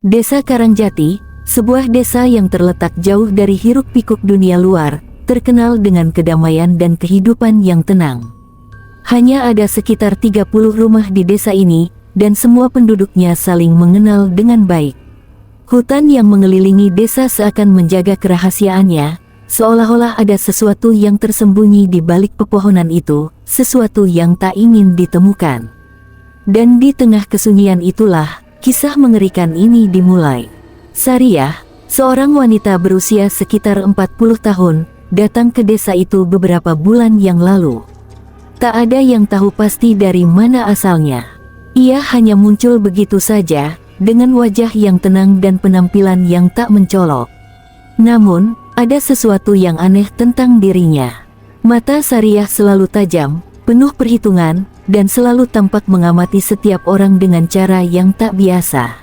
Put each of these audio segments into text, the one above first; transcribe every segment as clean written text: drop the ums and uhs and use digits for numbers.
Desa Karangjati, sebuah desa yang terletak jauh dari hiruk-pikuk dunia luar, terkenal dengan kedamaian dan kehidupan yang tenang. Hanya ada sekitar 30 rumah di desa ini, dan semua penduduknya saling mengenal dengan baik. Hutan yang mengelilingi desa seakan menjaga kerahasiaannya, seolah-olah ada sesuatu yang tersembunyi di balik pepohonan itu, sesuatu yang tak ingin ditemukan. Dan di tengah kesunyian itulah, kisah mengerikan ini dimulai. Sariah, seorang wanita berusia sekitar 40 tahun, datang ke desa itu beberapa bulan yang lalu. Tak ada yang tahu pasti dari mana asalnya. Ia hanya muncul begitu saja, dengan wajah yang tenang dan penampilan yang tak mencolok. Namun, ada sesuatu yang aneh tentang dirinya. Mata Sariah selalu tajam, penuh perhitungan, dan selalu tampak mengamati setiap orang dengan cara yang tak biasa.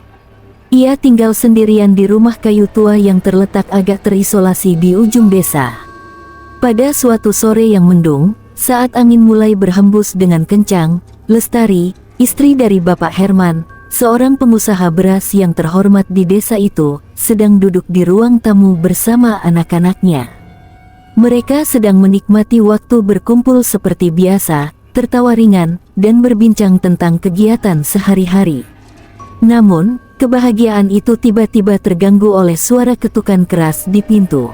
Ia tinggal sendirian di rumah kayu tua yang terletak agak terisolasi di ujung desa. Pada suatu sore yang mendung, saat angin mulai berhembus dengan kencang, Lestari, istri dari Bapak Herman, seorang pengusaha beras yang terhormat di desa itu, sedang duduk di ruang tamu bersama anak-anaknya. Mereka sedang menikmati waktu berkumpul seperti biasa, tertawa ringan, dan berbincang tentang kegiatan sehari-hari. Namun, kebahagiaan itu tiba-tiba terganggu oleh suara ketukan keras di pintu.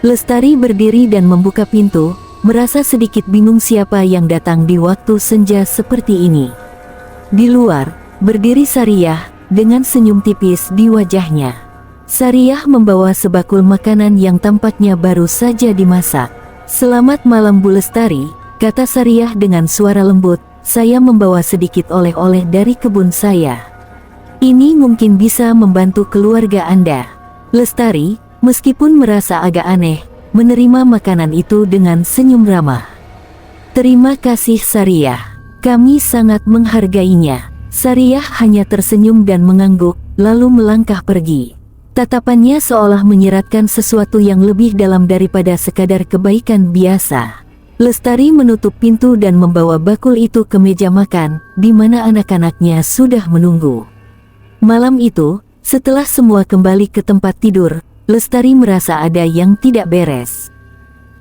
Lestari berdiri dan membuka pintu, merasa sedikit bingung siapa yang datang di waktu senja seperti ini. Di luar, berdiri Sariah, dengan senyum tipis di wajahnya. Sariah membawa sebakul makanan yang tampaknya baru saja dimasak. "Selamat malam Bu Lestari," kata Sariah dengan suara lembut, "saya membawa sedikit oleh-oleh dari kebun saya. Ini mungkin bisa membantu keluarga Anda." Lestari, meskipun merasa agak aneh, menerima makanan itu dengan senyum ramah. "Terima kasih Sariah, kami sangat menghargainya." Sariah hanya tersenyum dan mengangguk, lalu melangkah pergi. Tatapannya seolah menyiratkan sesuatu yang lebih dalam daripada sekadar kebaikan biasa. Lestari menutup pintu dan membawa bakul itu ke meja makan, di mana anak-anaknya sudah menunggu. Malam itu, setelah semua kembali ke tempat tidur, Lestari merasa ada yang tidak beres.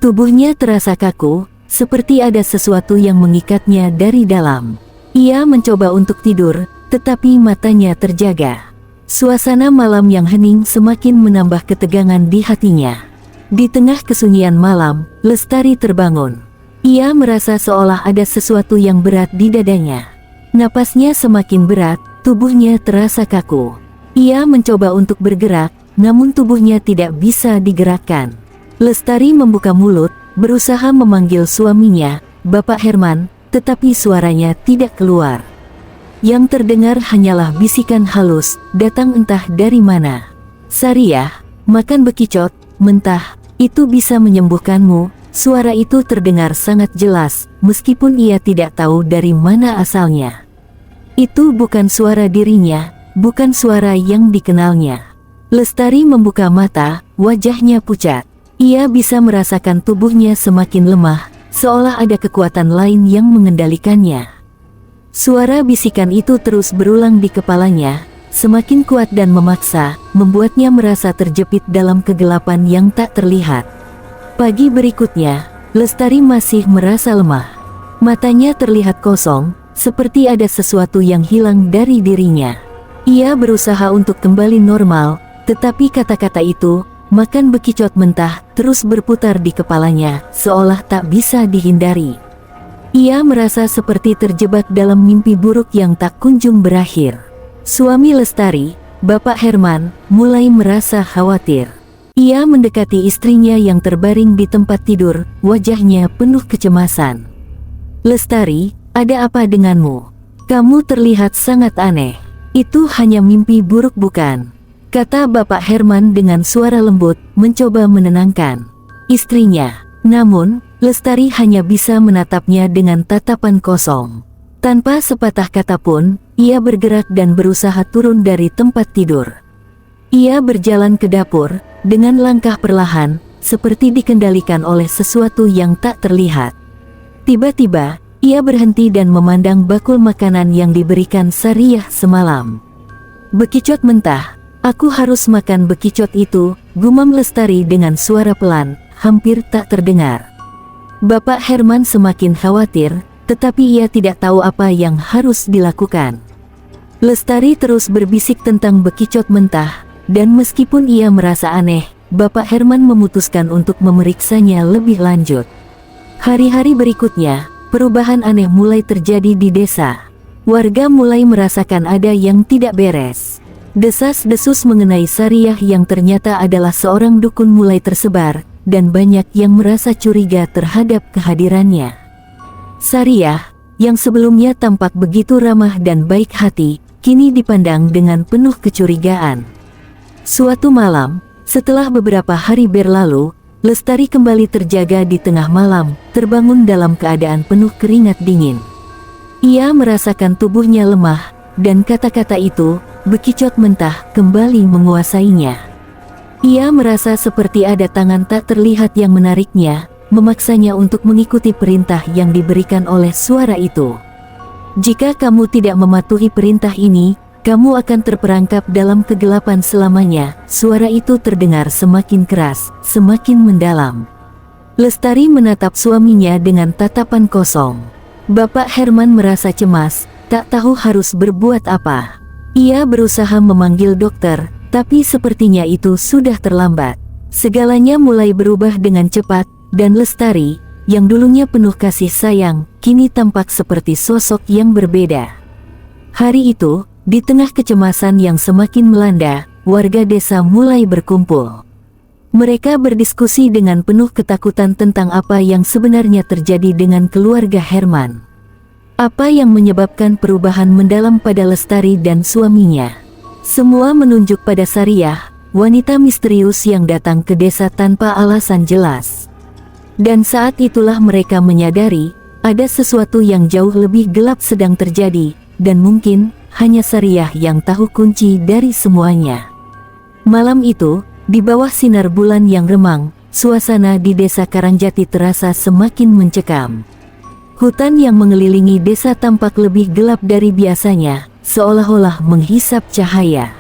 Tubuhnya terasa kaku, seperti ada sesuatu yang mengikatnya dari dalam. Ia mencoba untuk tidur, tetapi matanya terjaga. Suasana malam yang hening semakin menambah ketegangan di hatinya. Di tengah kesunyian malam, Lestari terbangun. Ia merasa seolah ada sesuatu yang berat di dadanya. Napasnya semakin berat, tubuhnya terasa kaku. Ia mencoba untuk bergerak, namun tubuhnya tidak bisa digerakkan. Lestari membuka mulut, berusaha memanggil suaminya, Bapak Herman, tetapi suaranya tidak keluar. Yang terdengar hanyalah bisikan halus, datang entah dari mana. "Sariah, makan bekicot mentah, itu bisa menyembuhkanmu." Suara itu terdengar sangat jelas, meskipun ia tidak tahu dari mana asalnya. Itu bukan suara dirinya, bukan suara yang dikenalnya. Lestari membuka mata, wajahnya pucat. Ia bisa merasakan tubuhnya semakin lemah, seolah ada kekuatan lain yang mengendalikannya. Suara bisikan itu terus berulang di kepalanya, semakin kuat dan memaksa, membuatnya merasa terjepit dalam kegelapan yang tak terlihat. Pagi berikutnya, Lestari masih merasa lemah. Matanya terlihat kosong, seperti ada sesuatu yang hilang dari dirinya. Ia berusaha untuk kembali normal, tetapi kata-kata itu, makan bekicot mentah, terus berputar di kepalanya, seolah tak bisa dihindari. Ia merasa seperti terjebak dalam mimpi buruk yang tak kunjung berakhir. Suami Lestari, Bapak Herman, mulai merasa khawatir. Ia mendekati istrinya yang terbaring di tempat tidur, wajahnya penuh kecemasan. "Lestari, ada apa denganmu? Kamu terlihat sangat aneh." "Itu hanya mimpi buruk bukan?" kata Bapak Herman dengan suara lembut, mencoba menenangkan istrinya. Namun, Lestari hanya bisa menatapnya dengan tatapan kosong. Tanpa sepatah kata pun, ia bergerak dan berusaha turun dari tempat tidur. Ia berjalan ke dapur, dengan langkah perlahan, seperti dikendalikan oleh sesuatu yang tak terlihat. Tiba-tiba, ia berhenti dan memandang bakul makanan yang diberikan Sariah semalam. "Bekicot mentah," Aku harus makan bekicot itu, gumam Lestari dengan suara pelan, hampir tak terdengar. Bapak Herman semakin khawatir, tetapi ia tidak tahu apa yang harus dilakukan. Lestari terus berbisik tentang bekicot mentah, dan meskipun ia merasa aneh, Bapak Herman memutuskan untuk memeriksanya lebih lanjut. Hari-hari berikutnya, perubahan aneh mulai terjadi di desa. Warga mulai merasakan ada yang tidak beres. Desas-desus mengenai Sariah yang ternyata adalah seorang dukun mulai tersebar, dan banyak yang merasa curiga terhadap kehadirannya. Sariah, yang sebelumnya tampak begitu ramah dan baik hati, kini dipandang dengan penuh kecurigaan. Suatu malam, setelah beberapa hari berlalu, Lestari kembali terjaga di tengah malam, terbangun dalam keadaan penuh keringat dingin. Ia merasakan tubuhnya lemah, dan kata-kata itu, bekicot mentah, kembali menguasainya. Ia merasa seperti ada tangan tak terlihat yang menariknya, memaksanya untuk mengikuti perintah yang diberikan oleh suara itu. Jika kamu tidak mematuhi perintah ini, kamu akan terperangkap dalam kegelapan selamanya. Suara itu terdengar semakin keras, semakin mendalam. Lestari menatap suaminya dengan tatapan kosong. Bapak Herman merasa cemas, tak tahu harus berbuat apa. Ia berusaha memanggil dokter, tapi sepertinya itu sudah terlambat. Segalanya mulai berubah dengan cepat, dan Lestari, yang dulunya penuh kasih sayang, kini tampak seperti sosok yang berbeda. Hari itu, di tengah kecemasan yang semakin melanda, warga desa mulai berkumpul. Mereka berdiskusi dengan penuh ketakutan tentang apa yang sebenarnya terjadi dengan keluarga Herman. Apa yang menyebabkan perubahan mendalam pada Lestari dan suaminya? Semua menunjuk pada Sariah, wanita misterius yang datang ke desa tanpa alasan jelas. Dan saat itulah mereka menyadari, ada sesuatu yang jauh lebih gelap sedang terjadi, dan mungkin hanya Sariah yang tahu kunci dari semuanya. Malam itu, di bawah sinar bulan yang remang, suasana di desa Karangjati terasa semakin mencekam. Hutan yang mengelilingi desa tampak lebih gelap dari biasanya, seolah-olah menghisap cahaya.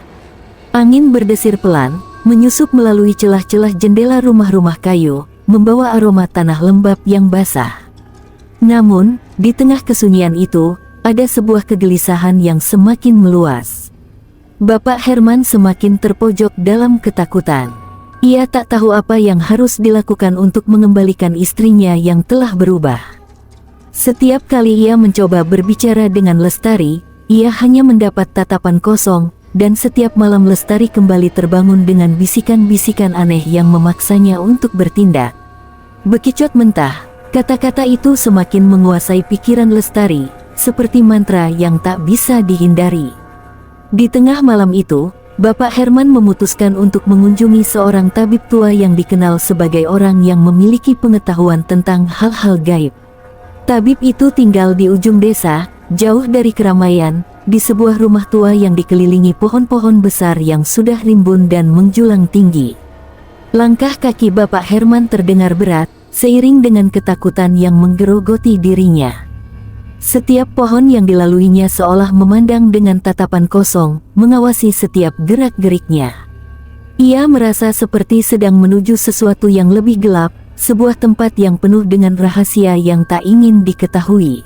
Angin berdesir pelan, menyusup melalui celah-celah jendela rumah-rumah kayu, membawa aroma tanah lembab yang basah. Namun, di tengah kesunyian itu, ada sebuah kegelisahan yang semakin meluas. Bapak Herman semakin terpojok dalam ketakutan. Ia tak tahu apa yang harus dilakukan untuk mengembalikan istrinya yang telah berubah. Setiap kali ia mencoba berbicara dengan Lestari, ia hanya mendapat tatapan kosong, dan setiap malam Lestari kembali terbangun dengan bisikan-bisikan aneh yang memaksanya untuk bertindak. Bekicot mentah, kata-kata itu semakin menguasai pikiran Lestari, seperti mantra yang tak bisa dihindari. Di tengah malam itu, Bapak Herman memutuskan untuk mengunjungi seorang tabib tua yang dikenal sebagai orang yang memiliki pengetahuan tentang hal-hal gaib. Tabib itu tinggal di ujung desa, jauh dari keramaian, di sebuah rumah tua yang dikelilingi pohon-pohon besar yang sudah rimbun dan menjulang tinggi. Langkah kaki Bapak Herman terdengar berat, seiring dengan ketakutan yang menggerogoti dirinya. Setiap pohon yang dilaluinya seolah memandang dengan tatapan kosong, mengawasi setiap gerak-geriknya. Ia merasa seperti sedang menuju sesuatu yang lebih gelap, sebuah tempat yang penuh dengan rahasia yang tak ingin diketahui.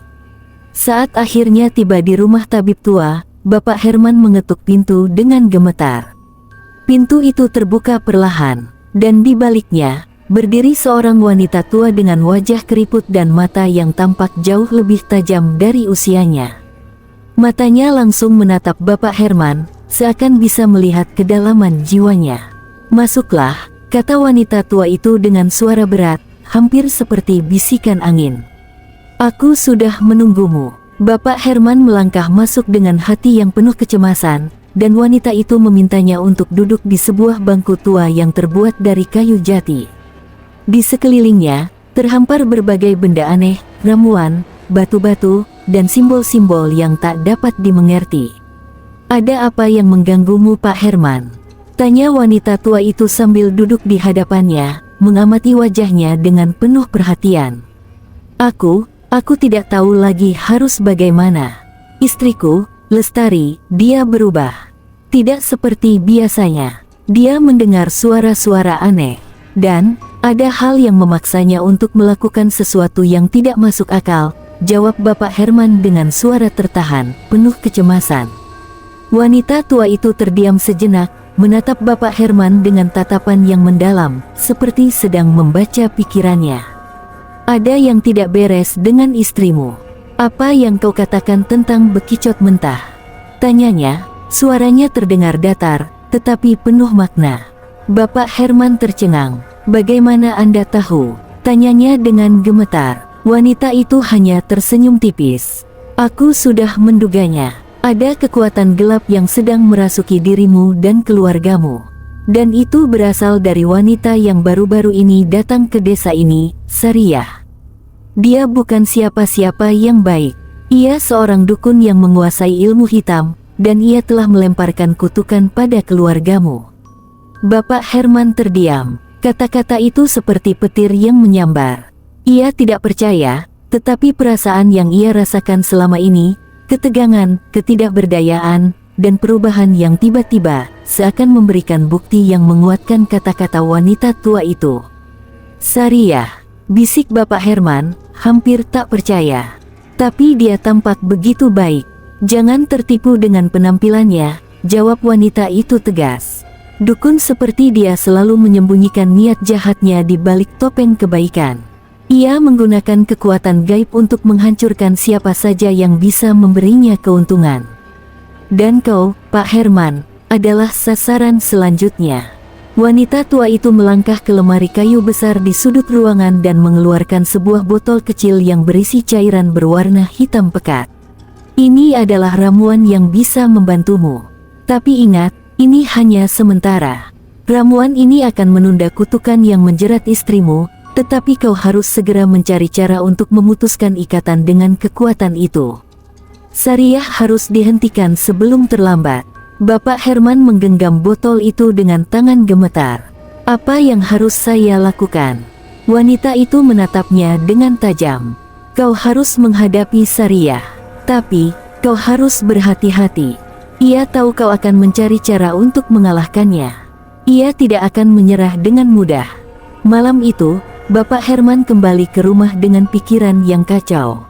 Saat akhirnya tiba di rumah tabib tua, Bapak Herman mengetuk pintu dengan gemetar. Pintu itu terbuka perlahan, dan di baliknya, berdiri seorang wanita tua dengan wajah keriput dan mata yang tampak jauh lebih tajam dari usianya. Matanya langsung menatap Bapak Herman, seakan bisa melihat kedalaman jiwanya. "Masuklah," kata wanita tua itu dengan suara berat, hampir seperti bisikan angin. "Aku sudah menunggumu." Bapak Herman melangkah masuk dengan hati yang penuh kecemasan, dan wanita itu memintanya untuk duduk di sebuah bangku tua yang terbuat dari kayu jati. Di sekelilingnya, terhampar berbagai benda aneh, ramuan, batu-batu, dan simbol-simbol yang tak dapat dimengerti. "Ada apa yang mengganggumu, Pak Herman?" tanya wanita tua itu sambil duduk di hadapannya, mengamati wajahnya dengan penuh perhatian. Aku tidak tahu lagi harus bagaimana. Istriku, Lestari, dia berubah. Tidak seperti biasanya. Dia mendengar suara-suara aneh. Dan, ada hal yang memaksanya untuk melakukan sesuatu yang tidak masuk akal, jawab Bapak Herman dengan suara tertahan, penuh kecemasan. Wanita tua itu terdiam sejenak, menatap Bapak Herman dengan tatapan yang mendalam, seperti sedang membaca pikirannya. Ada yang tidak beres dengan istrimu. Apa yang kau katakan tentang bekicot mentah? Tanyanya, suaranya terdengar datar, tetapi penuh makna. Bapak Herman tercengang. Bagaimana Anda tahu? Tanyanya dengan gemetar. Wanita itu hanya tersenyum tipis. Aku sudah menduganya. Ada kekuatan gelap yang sedang merasuki dirimu dan keluargamu. Dan itu berasal dari wanita yang baru-baru ini datang ke desa ini, Sariyah. Dia bukan siapa-siapa yang baik. Ia seorang dukun yang menguasai ilmu hitam, dan ia telah melemparkan kutukan pada keluargamu. Bapak Herman terdiam. Kata-kata itu seperti petir yang menyambar. Ia tidak percaya, tetapi perasaan yang ia rasakan selama ini, ketegangan, ketidakberdayaan, dan perubahan yang tiba-tiba, seakan memberikan bukti yang menguatkan kata-kata wanita tua itu. Sariyah, bisik Bapak Herman, hampir tak percaya. Tapi dia tampak begitu baik. Jangan tertipu dengan penampilannya, jawab wanita itu tegas. Dukun seperti dia selalu menyembunyikan niat jahatnya di balik topeng kebaikan. Ia menggunakan kekuatan gaib untuk menghancurkan siapa saja yang bisa memberinya keuntungan. Dan kau, Pak Herman, adalah sasaran selanjutnya. Wanita tua itu melangkah ke lemari kayu besar di sudut ruangan dan mengeluarkan sebuah botol kecil yang berisi cairan berwarna hitam pekat. Ini adalah ramuan yang bisa membantumu. Tapi ingat, ini hanya sementara. Ramuan ini akan menunda kutukan yang menjerat istrimu, tetapi kau harus segera mencari cara untuk memutuskan ikatan dengan kekuatan itu. Sariyah harus dihentikan sebelum terlambat. Bapak Herman menggenggam botol itu dengan tangan gemetar. Apa yang harus saya lakukan? Wanita itu menatapnya dengan tajam. Kau harus menghadapi Sariyah. Tapi, kau harus berhati-hati. Ia tahu kau akan mencari cara untuk mengalahkannya. Ia tidak akan menyerah dengan mudah. Malam itu, Bapak Herman kembali ke rumah dengan pikiran yang kacau.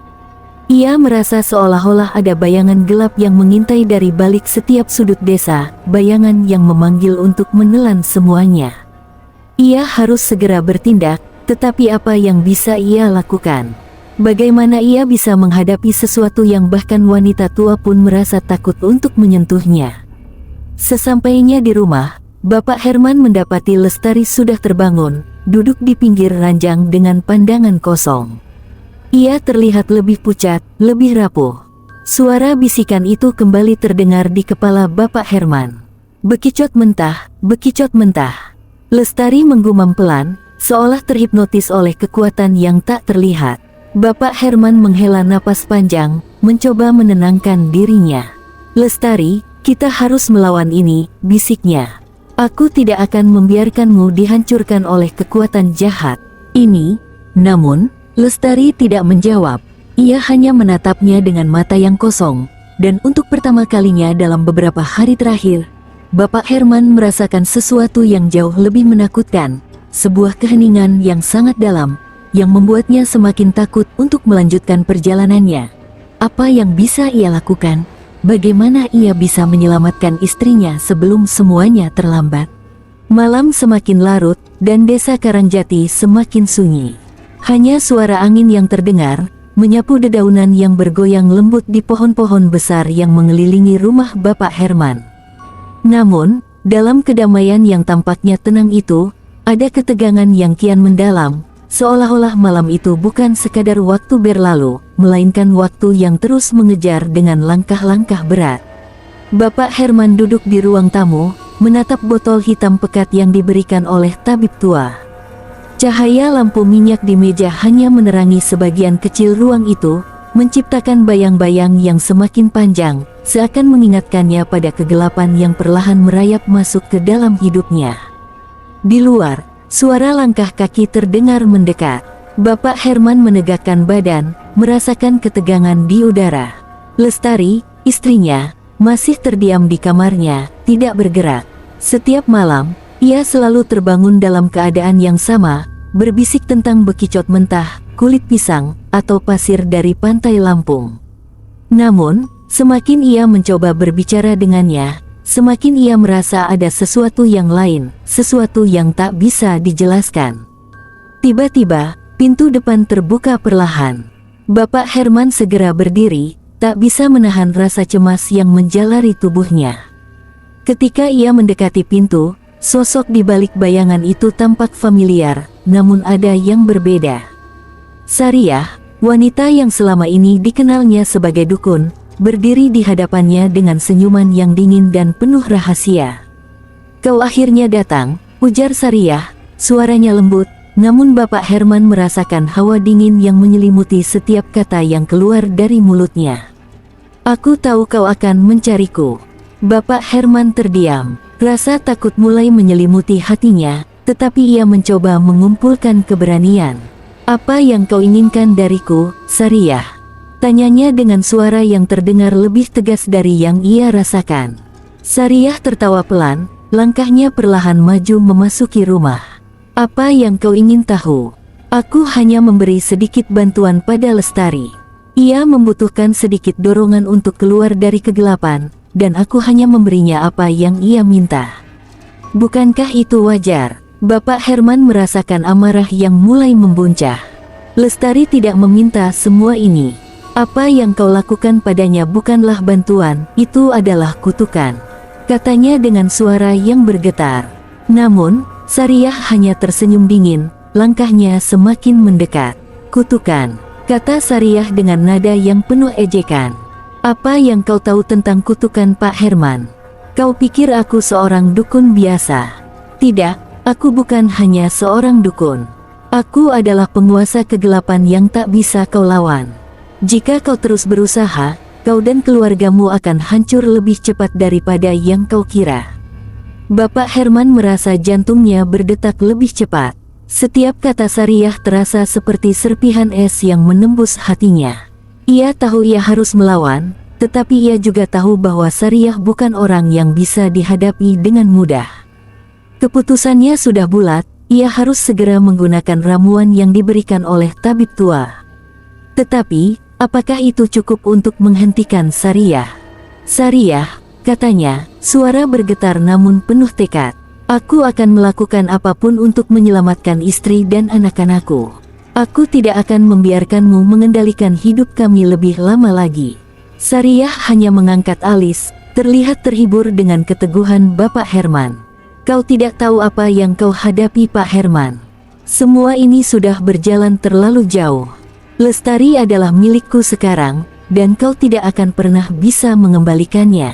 Ia merasa seolah-olah ada bayangan gelap yang mengintai dari balik setiap sudut desa, bayangan yang memanggil untuk menelan semuanya. Ia harus segera bertindak, tetapi apa yang bisa ia lakukan? Bagaimana ia bisa menghadapi sesuatu yang bahkan wanita tua pun merasa takut untuk menyentuhnya? Sesampainya di rumah, Bapak Herman mendapati Lestari sudah terbangun, duduk di pinggir ranjang dengan pandangan kosong. Ia terlihat lebih pucat, lebih rapuh. Suara bisikan itu kembali terdengar di kepala Bapak Herman. Bekicot mentah, bekicot mentah. Lestari menggumam pelan, seolah terhipnotis oleh kekuatan yang tak terlihat. Bapak Herman menghela napas panjang, mencoba menenangkan dirinya. Lestari, kita harus melawan ini, bisiknya. Aku tidak akan membiarkanmu dihancurkan oleh kekuatan jahat ini. Namun, Lestari tidak menjawab. Ia hanya menatapnya dengan mata yang kosong. Dan untuk pertama kalinya dalam beberapa hari terakhir, Bapak Herman merasakan sesuatu yang jauh lebih menakutkan. Sebuah keheningan yang sangat dalam, yang membuatnya semakin takut untuk melanjutkan perjalanannya. Apa yang bisa ia lakukan? Bagaimana ia bisa menyelamatkan istrinya sebelum semuanya terlambat? Malam semakin larut, dan desa Karangjati semakin sunyi. Hanya suara angin yang terdengar, menyapu dedaunan yang bergoyang lembut di pohon-pohon besar yang mengelilingi rumah Bapak Herman. Namun, dalam kedamaian yang tampaknya tenang itu, ada ketegangan yang kian mendalam, seolah-olah malam itu bukan sekadar waktu berlalu, melainkan waktu yang terus mengejar dengan langkah-langkah berat. Bapak Herman duduk di ruang tamu, menatap botol hitam pekat yang diberikan oleh tabib tua. Cahaya lampu minyak di meja hanya menerangi sebagian kecil ruang itu, menciptakan bayang-bayang yang semakin panjang, seakan mengingatkannya pada kegelapan yang perlahan merayap masuk ke dalam hidupnya. Di luar, suara langkah kaki terdengar mendekat. Bapak Herman menegakkan badan, merasakan ketegangan di udara. Lestari, istrinya, masih terdiam di kamarnya, tidak bergerak. Setiap malam, ia selalu terbangun dalam keadaan yang sama, berbisik tentang bekicot mentah, kulit pisang, atau pasir dari pantai Lampung. Namun, semakin ia mencoba berbicara dengannya, semakin ia merasa ada sesuatu yang lain, sesuatu yang tak bisa dijelaskan. Tiba-tiba, pintu depan terbuka perlahan. Bapak Herman segera berdiri, tak bisa menahan rasa cemas yang menjalari tubuhnya. Ketika ia mendekati pintu, sosok di balik bayangan itu tampak familiar, namun ada yang berbeda. Sariah, wanita yang selama ini dikenalnya sebagai dukun, berdiri di hadapannya dengan senyuman yang dingin dan penuh rahasia. "Kau akhirnya datang," ujar Sariah, suaranya lembut, namun Bapak Herman merasakan hawa dingin yang menyelimuti setiap kata yang keluar dari mulutnya. "Aku tahu kau akan mencariku." Bapak Herman terdiam, rasa takut mulai menyelimuti hatinya, tetapi ia mencoba mengumpulkan keberanian. "Apa yang kau inginkan dariku, Sariah?" tanyanya dengan suara yang terdengar lebih tegas dari yang ia rasakan. Sariah tertawa pelan, langkahnya perlahan maju memasuki rumah. "Apa yang kau ingin tahu? Aku hanya memberi sedikit bantuan pada Lestari. Ia membutuhkan sedikit dorongan untuk keluar dari kegelapan, dan aku hanya memberinya apa yang ia minta." "Bukankah itu wajar?" Bapak Herman merasakan amarah yang mulai membuncah. "Lestari tidak meminta semua ini. Apa yang kau lakukan padanya bukanlah bantuan, itu adalah kutukan," katanya dengan suara yang bergetar. Namun, Sariah hanya tersenyum dingin, langkahnya semakin mendekat. "Kutukan," kata Sariah dengan nada yang penuh ejekan. "Apa yang kau tahu tentang kutukan, Pak Herman? Kau pikir aku seorang dukun biasa?" "Tidak, aku bukan hanya seorang dukun. Aku adalah penguasa kegelapan yang tak bisa kau lawan. Jika kau terus berusaha, kau dan keluargamu akan hancur lebih cepat daripada yang kau kira." Bapak Herman merasa jantungnya berdetak lebih cepat. Setiap kata Sariah terasa seperti serpihan es yang menembus hatinya. Ia tahu ia harus melawan, tetapi ia juga tahu bahwa Sariah bukan orang yang bisa dihadapi dengan mudah. Keputusannya sudah bulat, ia harus segera menggunakan ramuan yang diberikan oleh tabib tua. Tetapi, apakah itu cukup untuk menghentikan Sariah? "Sariah," katanya, suara bergetar namun penuh tekad. "Aku akan melakukan apapun untuk menyelamatkan istri dan anak-anakku. Aku tidak akan membiarkanmu mengendalikan hidup kami lebih lama lagi." Sariah hanya mengangkat alis, terlihat terhibur dengan keteguhan Bapak Herman. "Kau tidak tahu apa yang kau hadapi, Pak Herman. Semua ini sudah berjalan terlalu jauh. Lestari adalah milikku sekarang, dan kau tidak akan pernah bisa mengembalikannya."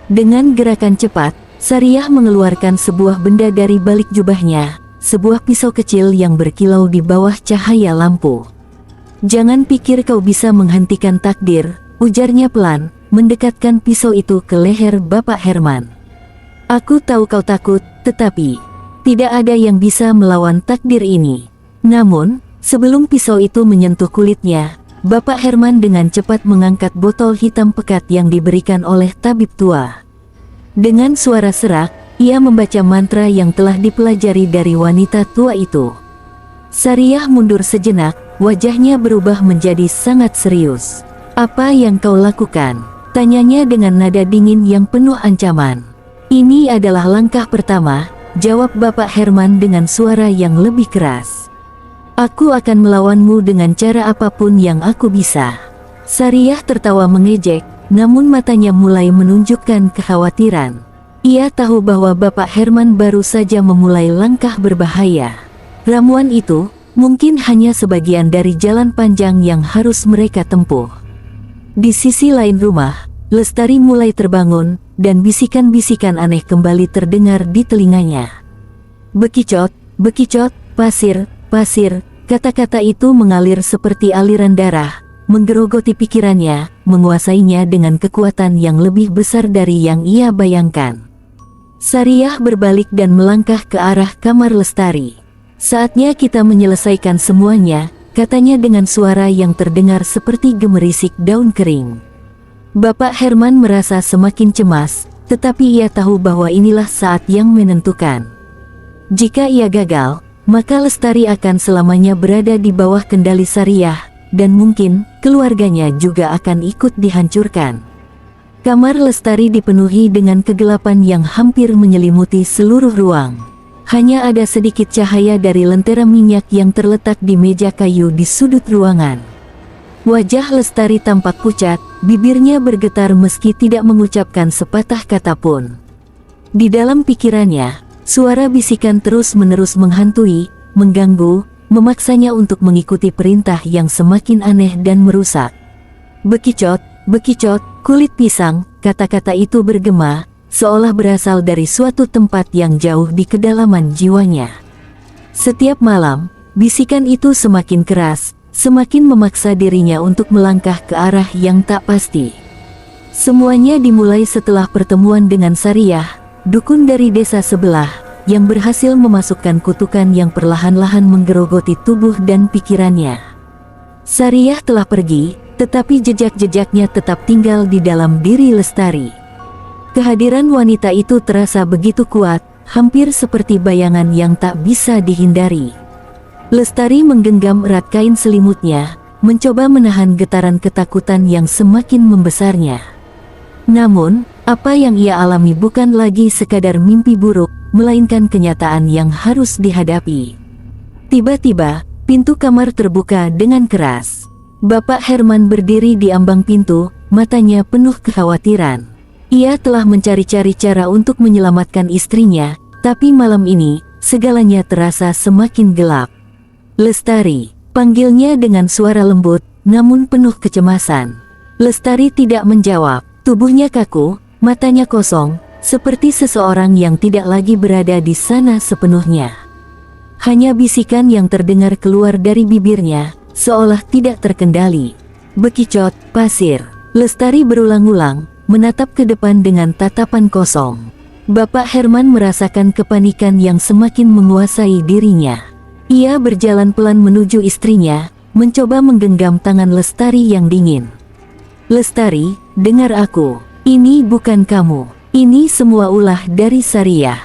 Dengan gerakan cepat, Sariah mengeluarkan sebuah benda dari balik jubahnya, sebuah pisau kecil yang berkilau di bawah cahaya lampu. "Jangan pikir kau bisa menghentikan takdir," ujarnya pelan, mendekatkan pisau itu ke leher Bapak Herman. "Aku tahu kau takut, tetapi tidak ada yang bisa melawan takdir ini." Namun, sebelum pisau itu menyentuh kulitnya, Bapak Herman dengan cepat mengangkat botol hitam pekat yang diberikan oleh tabib tua. Dengan suara serak, ia membaca mantra yang telah dipelajari dari wanita tua itu. Sariah mundur sejenak, wajahnya berubah menjadi sangat serius. "Apa yang kau lakukan?" tanyanya dengan nada dingin yang penuh ancaman. "Ini adalah langkah pertama," jawab Bapak Herman dengan suara yang lebih keras. "Aku akan melawanmu dengan cara apapun yang aku bisa." Sariah tertawa mengejek, namun matanya mulai menunjukkan kekhawatiran. Ia tahu bahwa Bapak Herman baru saja memulai langkah berbahaya. Ramuan itu mungkin hanya sebagian dari jalan panjang yang harus mereka tempuh. Di sisi lain rumah, Lestari mulai terbangun, dan bisikan-bisikan aneh kembali terdengar di telinganya. "Bekicot, bekicot, pasir, pasir." Kata-kata itu mengalir seperti aliran darah, menggerogoti pikirannya, menguasainya dengan kekuatan yang lebih besar dari yang ia bayangkan. Sariah berbalik dan melangkah ke arah kamar Lestari. "Saatnya kita menyelesaikan semuanya," katanya dengan suara yang terdengar seperti gemerisik daun kering. Bapak Herman merasa semakin cemas, tetapi ia tahu bahwa inilah saat yang menentukan. Jika ia gagal, maka Lestari akan selamanya berada di bawah kendali Sariah, dan mungkin keluarganya juga akan ikut dihancurkan. Kamar Lestari dipenuhi dengan kegelapan yang hampir menyelimuti seluruh ruang. Hanya ada sedikit cahaya dari lentera minyak yang terletak di meja kayu di sudut ruangan. Wajah Lestari tampak pucat, bibirnya bergetar meski tidak mengucapkan sepatah kata pun. Di dalam pikirannya, suara bisikan terus-menerus menghantui, mengganggu, memaksanya untuk mengikuti perintah yang semakin aneh dan merusak. Bekicot, bekicot, kulit pisang, kata-kata itu bergema, seolah berasal dari suatu tempat yang jauh di kedalaman jiwanya. Setiap malam, bisikan itu semakin keras, semakin memaksa dirinya untuk melangkah ke arah yang tak pasti. Semuanya dimulai setelah pertemuan dengan Sariah, dukun dari desa sebelah, yang berhasil memasukkan kutukan yang perlahan-lahan menggerogoti tubuh dan pikirannya. Sariah telah pergi, tetapi jejak-jejaknya tetap tinggal di dalam diri Lestari. Kehadiran wanita itu terasa begitu kuat, hampir seperti bayangan yang tak bisa dihindari. Lestari menggenggam erat kain selimutnya, mencoba menahan getaran ketakutan yang semakin membesarnya. Namun, apa yang ia alami bukan lagi sekadar mimpi buruk, melainkan kenyataan yang harus dihadapi. Tiba-tiba, pintu kamar terbuka dengan keras. Bapak Herman berdiri di ambang pintu, matanya penuh kekhawatiran. Ia telah mencari-cari cara untuk menyelamatkan istrinya, tapi malam ini, segalanya terasa semakin gelap. Lestari, panggilnya dengan suara lembut, namun penuh kecemasan. Lestari tidak menjawab, tubuhnya kaku, matanya kosong, seperti seseorang yang tidak lagi berada di sana sepenuhnya. Hanya bisikan yang terdengar keluar dari bibirnya, seolah tidak terkendali. Bekicot, pasir. Lestari berulang-ulang, menatap ke depan dengan tatapan kosong. Bapak Herman merasakan kepanikan yang semakin menguasai dirinya. Ia berjalan pelan menuju istrinya, mencoba menggenggam tangan Lestari yang dingin. Lestari, dengar aku. Ini bukan kamu. Ini semua ulah dari Sariah.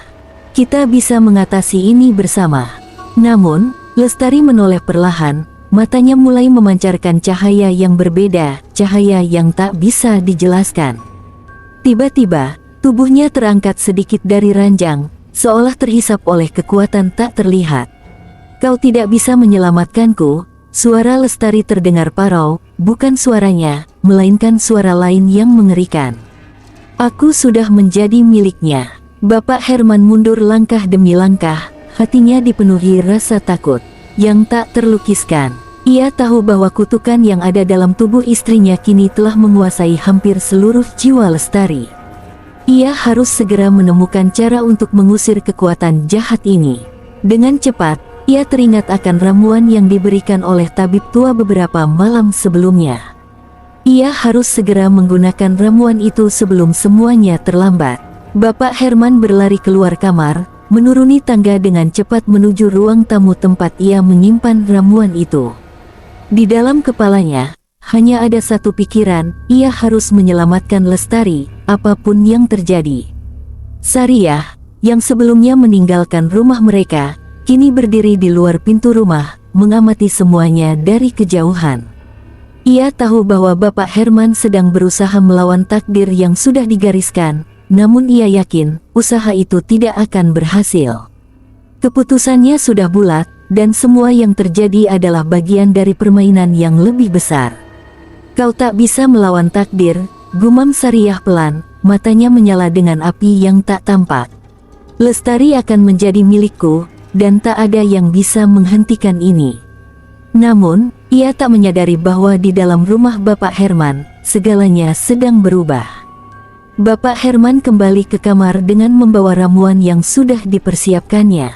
Kita bisa mengatasi ini bersama. Namun, Lestari menoleh perlahan, matanya mulai memancarkan cahaya yang berbeda, cahaya yang tak bisa dijelaskan. Tiba-tiba, tubuhnya terangkat sedikit dari ranjang, seolah terhisap oleh kekuatan tak terlihat. Kau tidak bisa menyelamatkanku, suara Lestari terdengar parau, bukan suaranya, melainkan suara lain yang mengerikan. Aku sudah menjadi miliknya. Bapak Herman mundur langkah demi langkah, hatinya dipenuhi rasa takut yang tak terlukiskan. Ia tahu bahwa kutukan yang ada dalam tubuh istrinya kini telah menguasai hampir seluruh jiwa Lestari. Ia harus segera menemukan cara untuk mengusir kekuatan jahat ini. Dengan cepat, ia teringat akan ramuan yang diberikan oleh tabib tua beberapa malam sebelumnya. Ia harus segera menggunakan ramuan itu sebelum semuanya terlambat. Bapak Herman berlari keluar kamar, menuruni tangga dengan cepat menuju ruang tamu tempat ia menyimpan ramuan itu. Di dalam kepalanya, hanya ada satu pikiran, ia harus menyelamatkan Lestari, apapun yang terjadi. Sariah, yang sebelumnya meninggalkan rumah mereka, kini berdiri di luar pintu rumah, mengamati semuanya dari kejauhan. Ia tahu bahwa Bapak Herman sedang berusaha melawan takdir yang sudah digariskan, namun ia yakin, usaha itu tidak akan berhasil. Keputusannya sudah bulat, dan semua yang terjadi adalah bagian dari permainan yang lebih besar. Kau tak bisa melawan takdir, gumam Sariah pelan, matanya menyala dengan api yang tak tampak. Lestari akan menjadi milikku, dan tak ada yang bisa menghentikan ini. Namun, ia tak menyadari bahwa di dalam rumah Bapak Herman, segalanya sedang berubah. Bapak Herman kembali ke kamar dengan membawa ramuan yang sudah dipersiapkannya.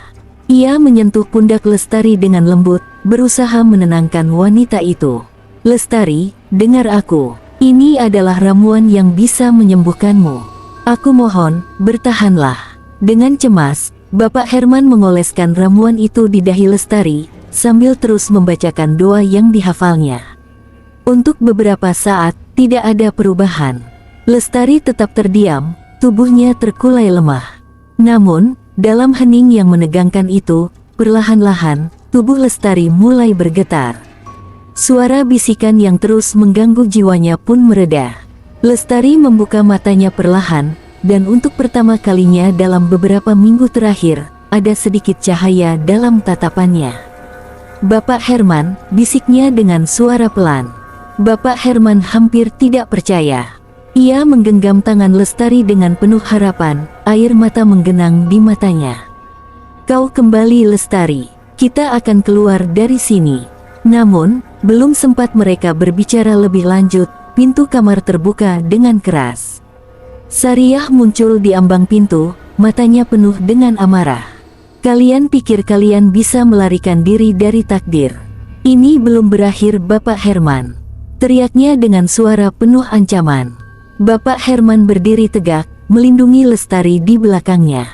Ia menyentuh pundak Lestari dengan lembut, berusaha menenangkan wanita itu. Lestari, dengar aku. Ini adalah ramuan yang bisa menyembuhkanmu. Aku mohon, bertahanlah. Dengan cemas, Bapak Herman mengoleskan ramuan itu di dahi Lestari, sambil terus membacakan doa yang dihafalnya. Untuk beberapa saat, tidak ada perubahan. Lestari tetap terdiam, tubuhnya terkulai lemah. Namun, dalam hening yang menegangkan itu, perlahan-lahan, tubuh Lestari mulai bergetar. Suara bisikan yang terus mengganggu jiwanya pun mereda. Lestari membuka matanya perlahan, dan untuk pertama kalinya dalam beberapa minggu terakhir, ada sedikit cahaya dalam tatapannya. "Bapak Herman," bisiknya dengan suara pelan. Bapak Herman hampir tidak percaya. Ia menggenggam tangan Lestari dengan penuh harapan, air mata menggenang di matanya. "Kau kembali, Lestari. Kita akan keluar dari sini." Namun, belum sempat mereka berbicara lebih lanjut, pintu kamar terbuka dengan keras. Sariah muncul di ambang pintu, matanya penuh dengan amarah. "Kalian pikir kalian bisa melarikan diri dari takdir? Ini belum berakhir, Bapak Herman," teriaknya dengan suara penuh ancaman. Bapak Herman berdiri tegak, melindungi Lestari di belakangnya.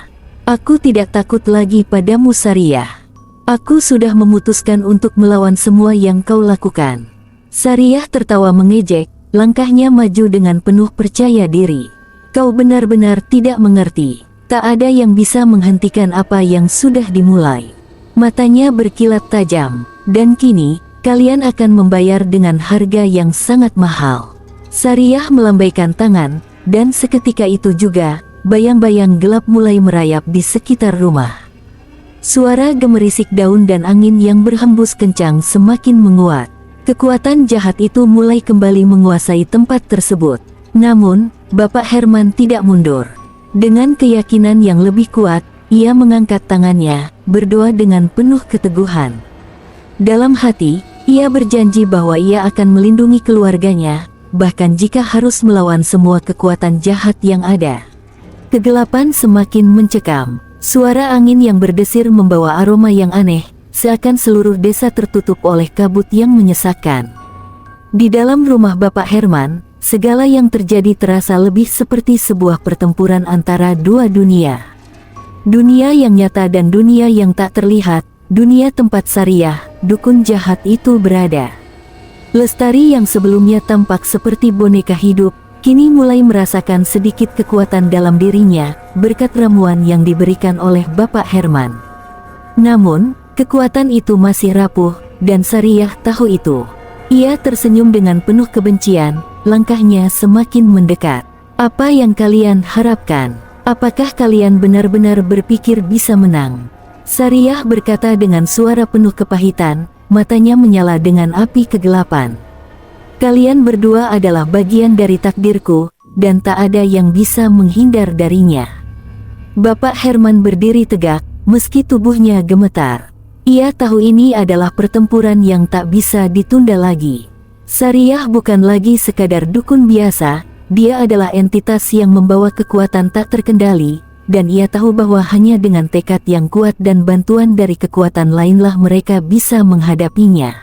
"Aku tidak takut lagi padamu, Sariah. Aku sudah memutuskan untuk melawan semua yang kau lakukan." Sariah tertawa mengejek, langkahnya maju dengan penuh percaya diri. "Kau benar-benar tidak mengerti. Tak ada yang bisa menghentikan apa yang sudah dimulai." Matanya berkilat tajam. "Dan kini, kalian akan membayar dengan harga yang sangat mahal." Sariah melambaikan tangan, dan seketika itu juga, bayang-bayang gelap mulai merayap di sekitar rumah. Suara gemerisik daun dan angin yang berhembus kencang semakin menguat. Kekuatan jahat itu mulai kembali menguasai tempat tersebut. Namun, Bapak Herman tidak mundur. Dengan keyakinan yang lebih kuat, ia mengangkat tangannya, berdoa dengan penuh keteguhan. Dalam hati, ia berjanji bahwa ia akan melindungi keluarganya, bahkan jika harus melawan semua kekuatan jahat yang ada. Kegelapan semakin mencekam. Suara angin yang berdesir membawa aroma yang aneh, seakan seluruh desa tertutup oleh kabut yang menyesakkan. Di dalam rumah Bapak Herman, segala yang terjadi terasa lebih seperti sebuah pertempuran antara dua dunia. Dunia yang nyata dan dunia yang tak terlihat, dunia tempat Sariah, dukun jahat itu berada. Lestari yang sebelumnya tampak seperti boneka hidup, kini mulai merasakan sedikit kekuatan dalam dirinya, berkat ramuan yang diberikan oleh Bapak Herman. Namun, kekuatan itu masih rapuh, dan Sariah tahu itu. Ia tersenyum dengan penuh kebencian, langkahnya semakin mendekat. "Apa yang kalian harapkan? Apakah kalian benar-benar berpikir bisa menang?" Sariah berkata dengan suara penuh kepahitan, matanya menyala dengan api kegelapan. "Kalian berdua adalah bagian dari takdirku, dan tak ada yang bisa menghindar darinya." Bapak Herman berdiri tegak, meski tubuhnya gemetar. Ia tahu ini adalah pertempuran yang tak bisa ditunda lagi. Sariah bukan lagi sekadar dukun biasa, dia adalah entitas yang membawa kekuatan tak terkendali, dan ia tahu bahwa hanya dengan tekad yang kuat dan bantuan dari kekuatan lainlah mereka bisa menghadapinya.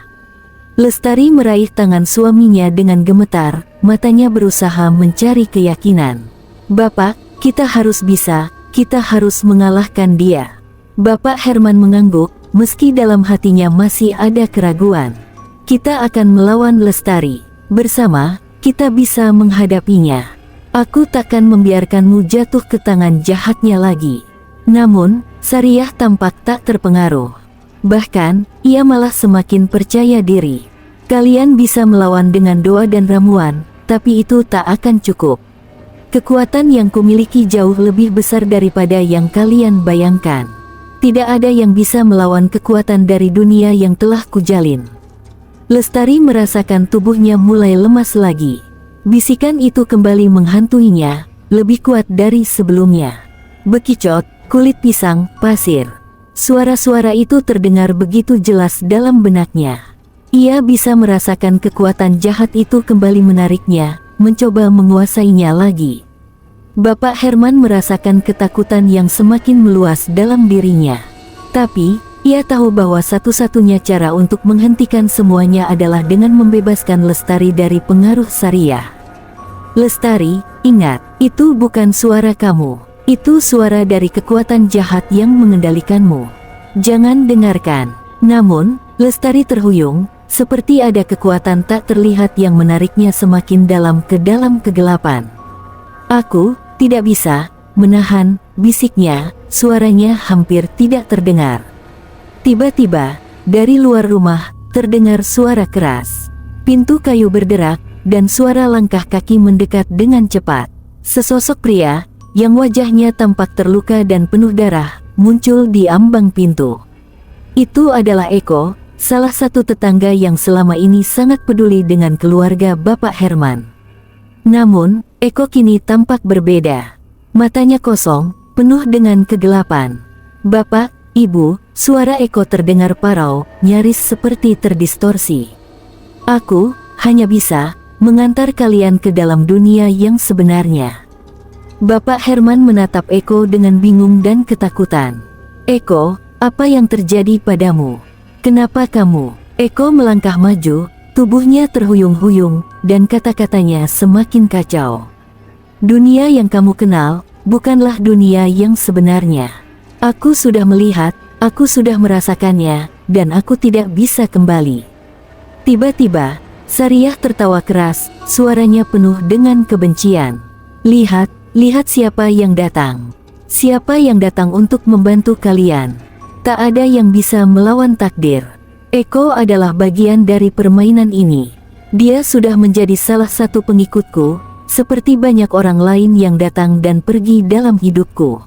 Lestari meraih tangan suaminya dengan gemetar, matanya berusaha mencari keyakinan. "Bapak, kita harus bisa, kita harus mengalahkan dia." Bapak Herman mengangguk, meski dalam hatinya masih ada keraguan. "Kita akan melawan Lestari. Bersama, kita bisa menghadapinya. Aku takkan membiarkanmu jatuh ke tangan jahatnya lagi." Namun, Sariah tampak tak terpengaruh. Bahkan, ia malah semakin percaya diri. "Kalian bisa melawan dengan doa dan ramuan, tapi itu tak akan cukup. Kekuatan yang kumiliki jauh lebih besar daripada yang kalian bayangkan. Tidak ada yang bisa melawan kekuatan dari dunia yang telah kujalin." Lestari merasakan tubuhnya mulai lemas lagi. Bisikan itu kembali menghantuinya, lebih kuat dari sebelumnya. Bekicot, kulit pisang, pasir. Suara-suara itu terdengar begitu jelas dalam benaknya. Ia bisa merasakan kekuatan jahat itu kembali menariknya, mencoba menguasainya lagi. Bapak Herman merasakan ketakutan yang semakin meluas dalam dirinya. Tapi, ia tahu bahwa satu-satunya cara untuk menghentikan semuanya adalah dengan membebaskan Lestari dari pengaruh Sariah. "Lestari, ingat, itu bukan suara kamu. Itu suara dari kekuatan jahat yang mengendalikanmu. Jangan dengarkan." Namun, Lestari terhuyung, seperti ada kekuatan tak terlihat yang menariknya semakin dalam ke dalam kegelapan. Aku tidak bisa menahan, bisiknya, suaranya hampir tidak terdengar. Tiba-tiba, dari luar rumah, terdengar suara keras. Pintu kayu berderak, dan suara langkah kaki mendekat dengan cepat. Sesosok pria, yang wajahnya tampak terluka dan penuh darah, muncul di ambang pintu. Itu adalah Eko, salah satu tetangga yang selama ini sangat peduli dengan keluarga Bapak Herman. Namun, Eko kini tampak berbeda. Matanya kosong, penuh dengan kegelapan. "Bapak, Ibu," suara Eko terdengar parau, nyaris seperti terdistorsi. "Aku hanya bisa mengantar kalian ke dalam dunia yang sebenarnya." Bapak Herman menatap Eko dengan bingung dan ketakutan. "Eko, apa yang terjadi padamu? Kenapa kamu?" Eko melangkah maju, tubuhnya terhuyung-huyung, dan kata-katanya semakin kacau. "Dunia yang kamu kenal, bukanlah dunia yang sebenarnya. Aku sudah melihat, aku sudah merasakannya, dan aku tidak bisa kembali." Tiba-tiba, Sariah tertawa keras, suaranya penuh dengan kebencian. Lihat siapa yang datang. Siapa yang datang untuk membantu kalian. Tak ada yang bisa melawan takdir. Eko adalah bagian dari permainan ini. Dia sudah menjadi salah satu pengikutku, seperti banyak orang lain yang datang dan pergi dalam hidupku.